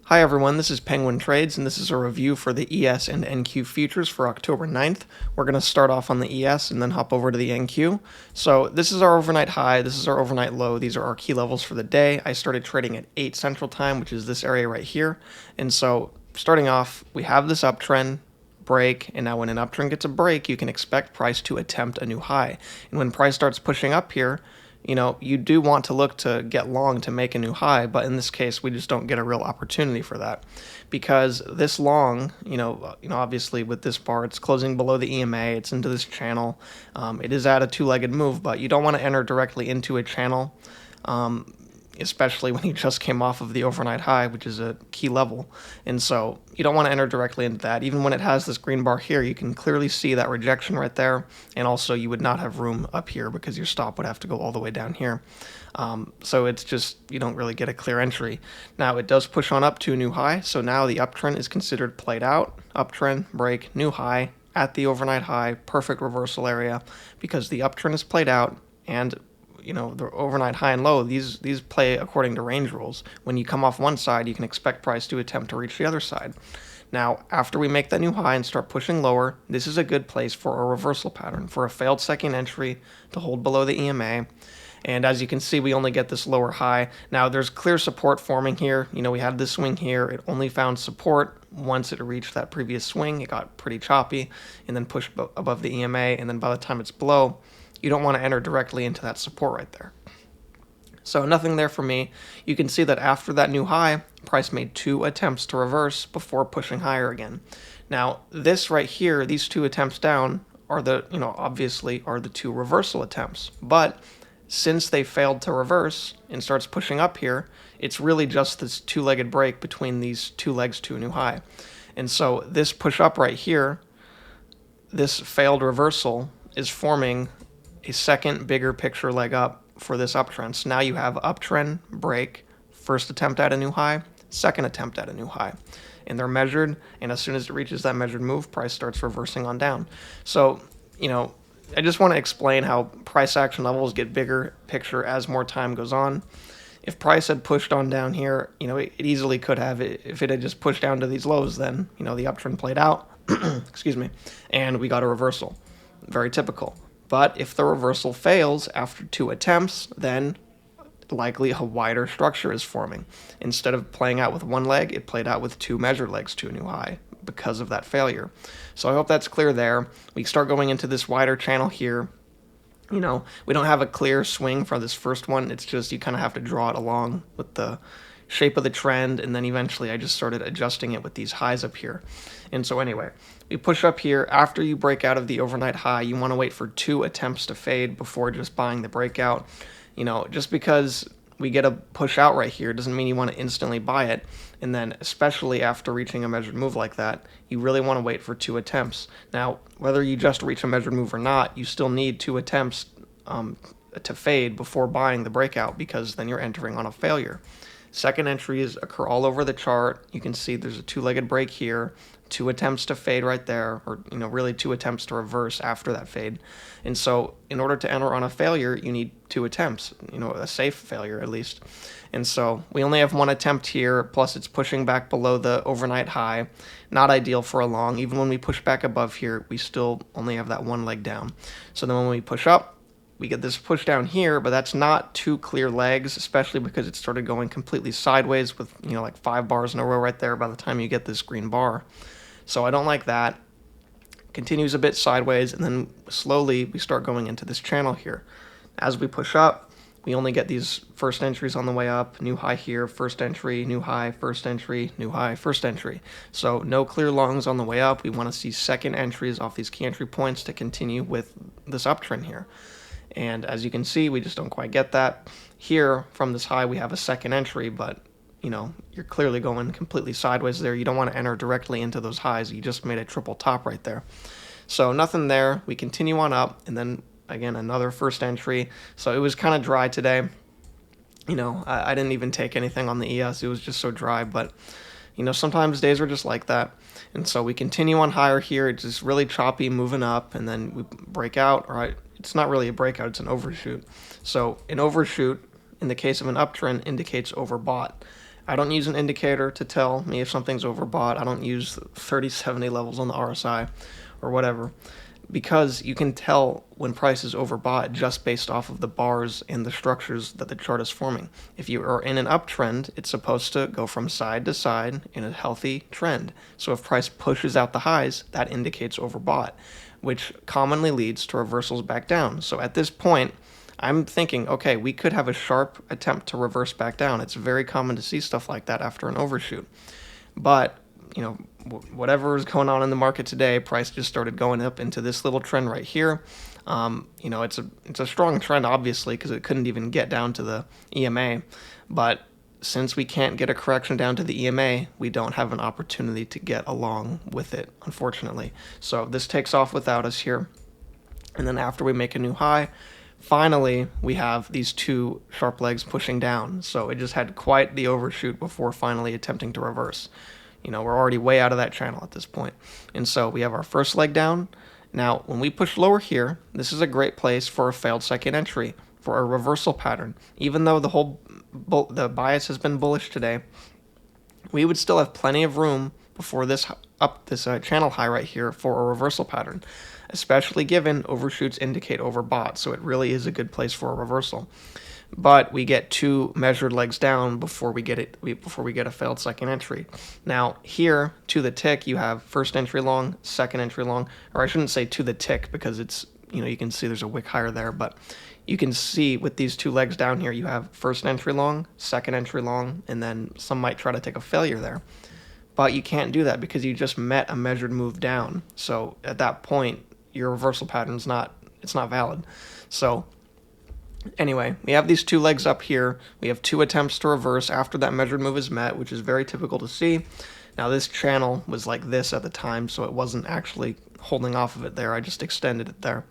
Hi everyone, this is Penguin Trades, and this is a review for the ES and NQ futures for October 9th. We're going to start off on the ES and then hop over to the NQ. So this is our overnight high, this is our overnight low, these are our key levels for the day. I started trading at 8 Central Time, which is this area right here. And so starting off, we have this uptrend, break, and now when an uptrend gets a break, you can expect price to attempt a new high. And when price starts pushing up here, you do want to look to get long to make a new high, but in this case, we just don't get a real opportunity for that because this long, obviously with this bar, it's closing below the EMA, it's into this channel. It is at a two-legged move, but you don't want to enter directly into a channel, especially when you just came off of the overnight high, which is a key level. And so you don't want to enter directly into that. Even when it has this green bar here, you can clearly see that rejection right there. And also you would not have room up here because your stop would have to go all the way down here. So it's just, you don't really get a clear entry. Now it does push on up to a new high. So now the uptrend is considered played out. Uptrend, break, new high at the overnight high, perfect reversal area because the uptrend is played out and the overnight high and low, these play according to range rules. When you come off one side, you can expect price to attempt to reach the other side. Now, after we make that new high and start pushing lower, this is a good place for a reversal pattern, for a failed second entry to hold below the EMA. And as you can see, we only get this lower high. Now, there's clear support forming here. We had this swing here. It only found support once it reached that previous swing. It got pretty choppy and then pushed above the EMA. And then by the time it's below, you don't want to enter directly into that support right there. So nothing there for me. You can see that after that new high, price made 2 attempts to reverse before pushing higher again. Now, this right here, these 2 attempts down are obviously are the 2 reversal attempts. But since they failed to reverse and starts pushing up here, it's really just this two-legged break between these 2 legs to a new high. And so this push up right here, this failed reversal is forming a second bigger picture leg up for this uptrend. So now you have uptrend, break, first attempt at a new high, second attempt at a new high. And they're measured, and as soon as it reaches that measured move, price starts reversing on down. So, I just want to explain how price action levels get bigger picture as more time goes on. If price had pushed on down here, it easily could have. If it had just pushed down to these lows, then, the uptrend played out, excuse me, and we got a reversal. Very typical. But if the reversal fails after 2 attempts, then likely a wider structure is forming. Instead of playing out with one leg, it played out with 2 measured legs to a new high because of that failure. So I hope that's clear there. We start going into this wider channel here. We don't have a clear swing for this first one. It's just you kind of have to draw it along with the shape of the trend, and then eventually I just started adjusting it with these highs up here. And so anyway, we push up here. After you break out of the overnight high, you want to wait for 2 attempts to fade before just buying the breakout. Just because we get a push out right here doesn't mean you want to instantly buy it. And then especially after reaching a measured move like that, you really want to wait for 2 attempts. Now, whether you just reach a measured move or not, you still need 2 attempts to fade before buying the breakout because then you're entering on a failure. Second entries occur all over the chart. You can see there's a 2-legged break here, 2 attempts to fade right there, or really 2 attempts to reverse after that fade. And so in order to enter on a failure, you need 2 attempts, a safe failure at least. And so we only have 1 attempt here, plus it's pushing back below the overnight high. Not ideal for a long. Even when we push back above here, we still only have that 1 leg down. So then when we push up, we get this push down here, but that's not 2 clear legs, especially because it started going completely sideways with, like 5 bars in a row right there by the time you get this green bar. So I don't like that. Continues a bit sideways, and then slowly we start going into this channel here. As we push up, we only get these first entries on the way up, new high here, first entry, new high, first entry, new high, first entry. So no clear longs on the way up. We want to see second entries off these key entry points to continue with this uptrend here. And as you can see, we just don't quite get that. Here, from this high, we have a second entry, but, you're clearly going completely sideways there. You don't want to enter directly into those highs. You just made a triple top right there. So nothing there. We continue on up, and then, again, another first entry. So it was kind of dry today. I didn't even take anything on the ES. It was just so dry, but, sometimes days are just like that. And so we continue on higher here. It's just really choppy, moving up, and then we break out, it's not really a breakout, it's an overshoot. So an overshoot, in the case of an uptrend, indicates overbought. I don't use an indicator to tell me if something's overbought. I don't use 30/70 levels on the RSI or whatever, because you can tell when price is overbought just based off of the bars and the structures that the chart is forming. If you are in an uptrend, it's supposed to go from side to side in a healthy trend. So if price pushes out the highs, that indicates overbought, which commonly leads to reversals back down. So at this point, I'm thinking, okay, we could have a sharp attempt to reverse back down. It's very common to see stuff like that after an overshoot. But, whatever is going on in the market today, price just started going up into this little trend right here. It's a strong trend, obviously, because it couldn't even get down to the EMA. But since we can't get a correction down to the EMA, we don't have an opportunity to get along with it, unfortunately. So this takes off without us here. And then after we make a new high, finally, we have these two sharp legs pushing down. So it just had quite the overshoot before finally attempting to reverse. We're already way out of that channel at this point. And so we have our first leg down. Now, when we push lower here, this is a great place for a failed second entry, for a reversal pattern. Even though the bias has been bullish today, we would still have plenty of room before this channel high right here for a reversal pattern, especially given overshoots indicate overbought. So it really is a good place for a reversal. But we get two measured legs down before we get a failed second entry. Now here to the tick, you have first entry long, second entry long, or I shouldn't say to the tick because it's, you can see there's a wick higher there, but you can see with these two legs down here, you have first entry long, second entry long, and then some might try to take a failure there. But you can't do that because you just met a measured move down. So at that point, your reversal pattern's not valid. So anyway, we have these two legs up here. We have two attempts to reverse after that measured move is met, which is very typical to see. Now this channel was like this at the time, so it wasn't actually holding off of it there. I just extended it there.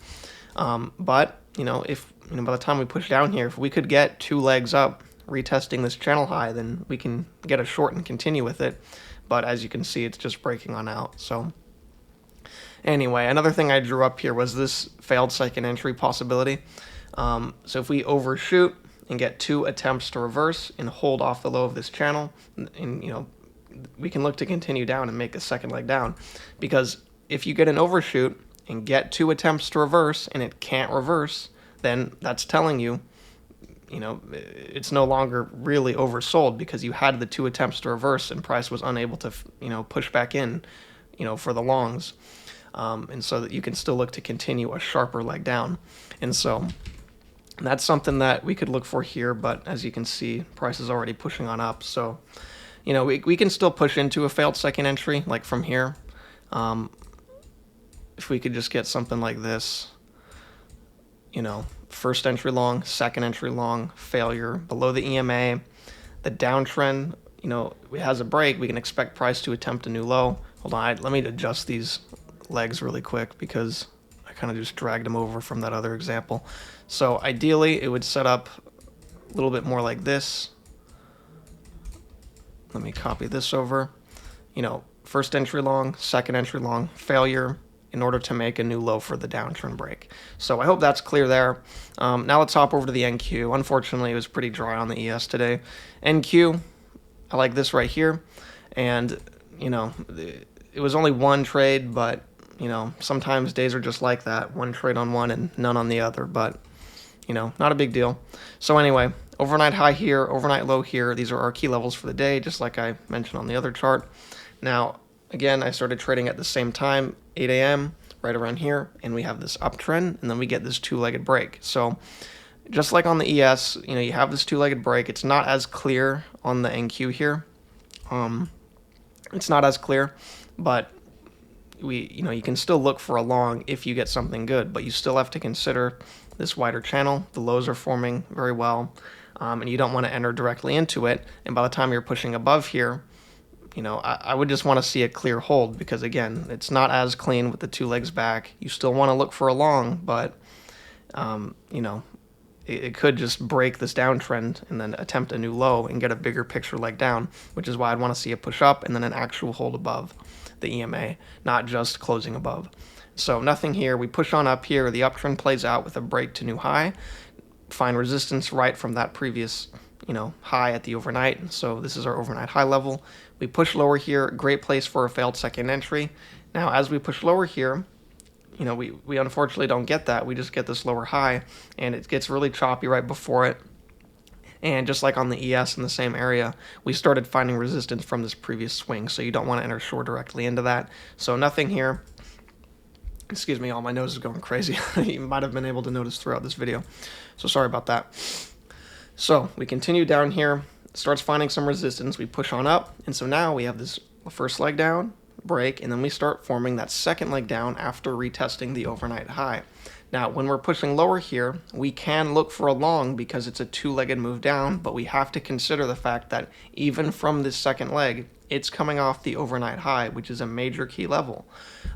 But if by the time we push down here, if we could get two legs up retesting this channel high, then we can get a short and continue with it. But as you can see, it's just breaking on out. So anyway, another thing I drew up here was this failed second entry possibility. So if we overshoot and get two attempts to reverse and hold off the low of this channel, and we can look to continue down and make a second leg down. Because if you get an overshoot and get two attempts to reverse and it can't reverse, then that's telling you, it's no longer really oversold because you had the two attempts to reverse and price was unable to, push back in, for the longs. And so that you can still look to continue a sharper leg down. And so that's something that we could look for here, but as you can see, price is already pushing on up. So, we can still push into a failed second entry, like from here. If we could just get something like this, first entry long, second entry long, failure below the EMA, the downtrend, it has a break, we can expect price to attempt a new low. Hold on, let me adjust these legs really quick because I kind of just dragged them over from that other example. So ideally, it would set up a little bit more like this. Let me copy this over. First entry long, second entry long, failure in order to make a new low for the downtrend break. So I hope that's clear there. Now let's hop over to the NQ. Unfortunately, it was pretty dry on the ES today. NQ, I like this right here. And, it was only one trade, but, sometimes days are just like that. One trade on one and none on the other. But, not a big deal. So anyway, overnight high here, overnight low here. These are our key levels for the day, just like I mentioned on the other chart. Now, again, I started trading at the same time, 8 a.m., right around here, and we have this uptrend, and then we get this two-legged break. So just like on the ES, you have this two-legged break. It's not as clear on the NQ here. It's not as clear, but you can still look for a long if you get something good, but you still have to consider this wider channel. The lows are forming very well, and you don't want to enter directly into it. And by the time you're pushing above here, I would just want to see a clear hold because, again, it's not as clean with the two legs back. You still want to look for a long, but, it could just break this downtrend and then attempt a new low and get a bigger picture leg down, which is why I'd want to see a push up and then an actual hold above the EMA, not just closing above. So nothing here. We push on up here. The uptrend plays out with a break to new high. Find resistance right from that previous high at the overnight. And so this is our overnight high level. We push lower here, great place for a failed second entry. Now, as we push lower here, we unfortunately don't get that. We just get this lower high, and it gets really choppy right before it. And just like on the ES in the same area, we started finding resistance from this previous swing, so you don't want to enter short directly into that. So nothing here. Excuse me, all my nose is going crazy. You might have been able to notice throughout this video. So sorry about that. So we continue down here, starts finding some resistance, we push on up, and so now we have this first leg down, break, and then we start forming that second leg down after retesting the overnight high. Now, when we're pushing lower here, we can look for a long because it's a two-legged move down, but we have to consider the fact that even from this second leg, it's coming off the overnight high, which is a major key level.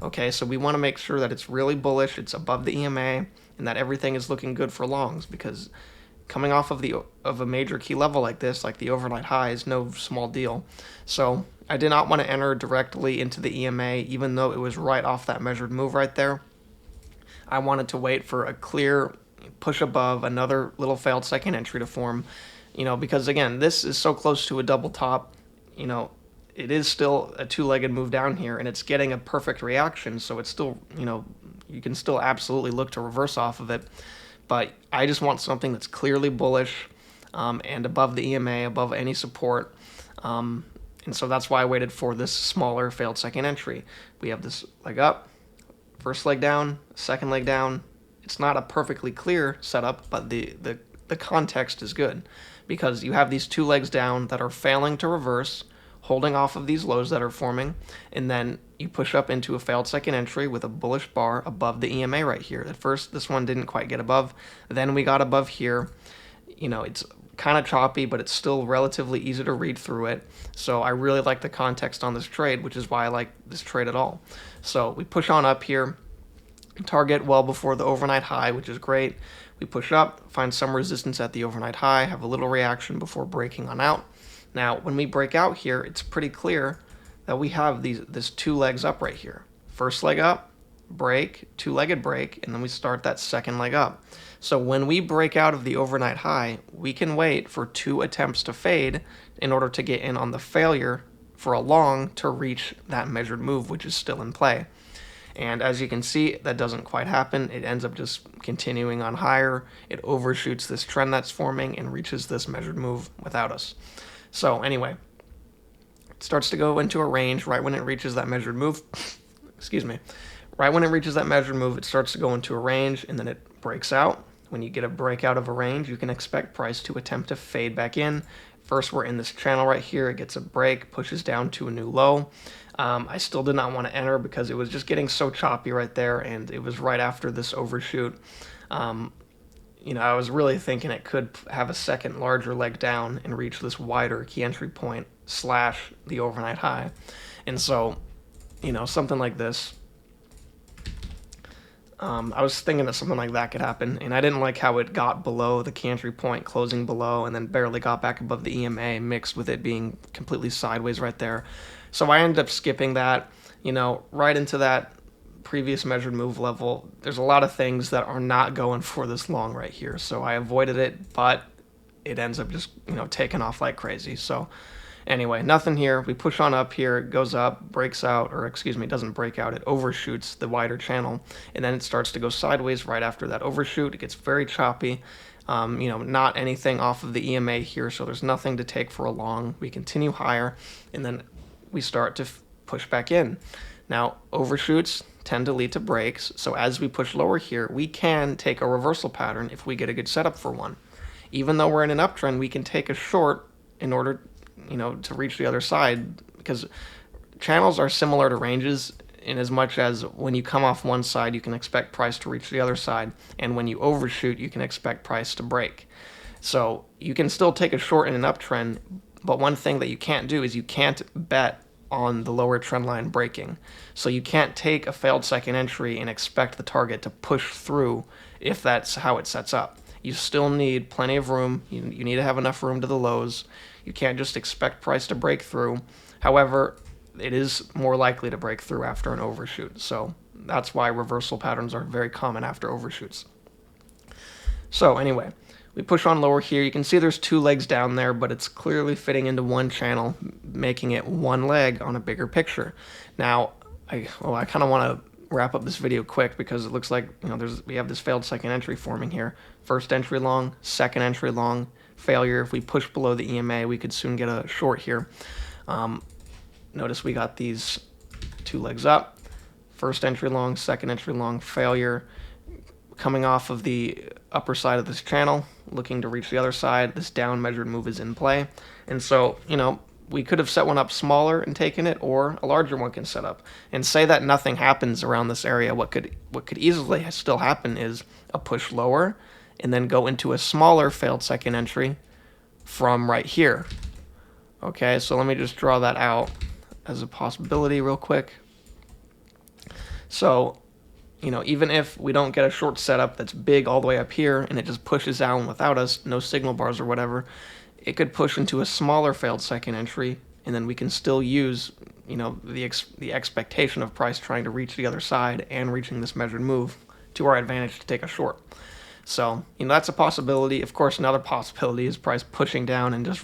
Okay, so we want to make sure that it's really bullish, it's above the EMA, and that everything is looking good for longs, because coming off of a major key level like this, like the overnight high, is no small deal. So I did not want to enter directly into the EMA, even though it was right off that measured move right there. I wanted to wait for a clear push above, another little failed second entry to form, because again, this is so close to a double top, it is still a two-legged move down here, and it's getting a perfect reaction, so it's still, you can still absolutely look to reverse off of it. But I just want something that's clearly bullish and above the EMA, above any support. And so that's why I waited for this smaller failed second entry. We have this leg up, first leg down, second leg down. It's not a perfectly clear setup, but the context is good because you have these two legs down that are failing to reverse, holding off of these lows that are forming, and then you push up into a failed second entry with a bullish bar above the EMA right here. At first, this one didn't quite get above. Then we got above here. It's kind of choppy, but it's still relatively easy to read through it. So I really like the context on this trade, which is why I like this trade at all. So we push on up here, target well before the overnight high, which is great. We push up, find some resistance at the overnight high, have a little reaction before breaking on out. Now, when we break out here, it's pretty clear that we have this two legs up right here. First leg up, break, two-legged break, and then we start that second leg up. So when we break out of the overnight high, we can wait for 2 attempts to fade in order to get in on the failure for a long to reach that measured move, which is still in play. And as you can see, that doesn't quite happen. It ends up just continuing on higher. It overshoots this trend that's forming and reaches this measured move without us. So anyway, it starts to go into a range right when it reaches that measured move. Excuse me. Right when it reaches that measured move, it starts to go into a range, and then it breaks out. When you get a breakout of a range, you can expect price to attempt to fade back in. First, we're in this channel right here. It gets a break, pushes down to a new low. I still did not want to enter because it was just getting so choppy right there, and it was right after this overshoot. I was really thinking it could have a second larger leg down and reach this wider key entry point / the overnight high. And so, something like this. I was thinking that something like that could happen, and I didn't like how it got below the key entry point, closing below, and then barely got back above the EMA, mixed with it being completely sideways right there. So I ended up skipping that, right into that previous measured move level. There's a lot of things that are not going for this long right here, so I avoided it, but it ends up just, taking off like crazy. So anyway, nothing here. We push on up here, it goes up, breaks out, or excuse me, it doesn't break out, it overshoots the wider channel, and then it starts to go sideways right after that overshoot. It gets very choppy. Not anything off of the EMA here, so there's nothing to take for a long. We continue higher, and then we start to push back in. Now, overshoots tend to lead to breaks, so as we push lower here, we can take a reversal pattern if we get a good setup for one. Even though we're in an uptrend, we can take a short in order to reach the other side, because channels are similar to ranges in as much as when you come off one side, you can expect price to reach the other side, and when you overshoot, you can expect price to break. So you can still take a short in an uptrend, but one thing that you can't do is you can't bet on the lower trend line breaking. So you can't take a failed second entry and expect the target to push through if that's how it sets up. You still need plenty of room. You need to have enough room to the lows. You can't just expect price to break through. However, it is more likely to break through after an overshoot. So that's why reversal patterns are very common after overshoots. So anyway, We push on lower here. You can see there's 2 legs down there, but it's clearly fitting into one channel, making it one leg on a bigger picture. Now, I kind of want to wrap up this video quick because it looks like, we have this failed second entry forming here. First entry long, second entry long, failure. If we push below the EMA, we could soon get a short here. Notice we got these 2 legs up. First entry long, second entry long, failure. Coming off of the upper side of this channel, looking to reach the other side, this down measured move is in play. And so, we could have set one up smaller and taken it, or a larger one can set up. And say that nothing happens around this area, what could easily still happen is a push lower, and then go into a smaller failed second entry from right here. Okay, so let me just draw that out as a possibility real quick. So, even if we don't get a short setup that's big all the way up here and it just pushes down without us, no signal bars or whatever, it could push into a smaller failed second entry, and then we can still use, the expectation of price trying to reach the other side and reaching this measured move to our advantage to take a short. So, that's a possibility. Of course, another possibility is price pushing down and just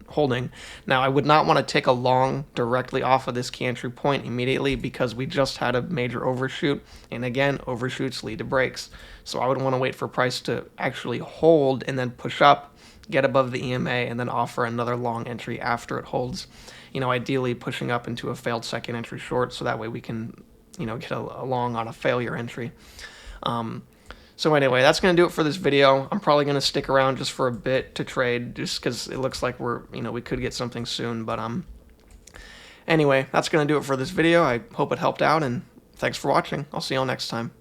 holding. Now, I would not want to take a long directly off of this key entry point immediately because we just had a major overshoot, and again, overshoots lead to breaks. So I would want to wait for price to actually hold and then push up, get above the EMA, and then offer another long entry after it holds. Ideally pushing up into a failed second entry short, so that way we can, get a long on a failure entry. So anyway, that's going to do it for this video. I'm probably going to stick around just for a bit to trade, just because it looks like we could get something soon. But anyway, that's going to do it for this video. I hope it helped out, and thanks for watching. I'll see you all next time.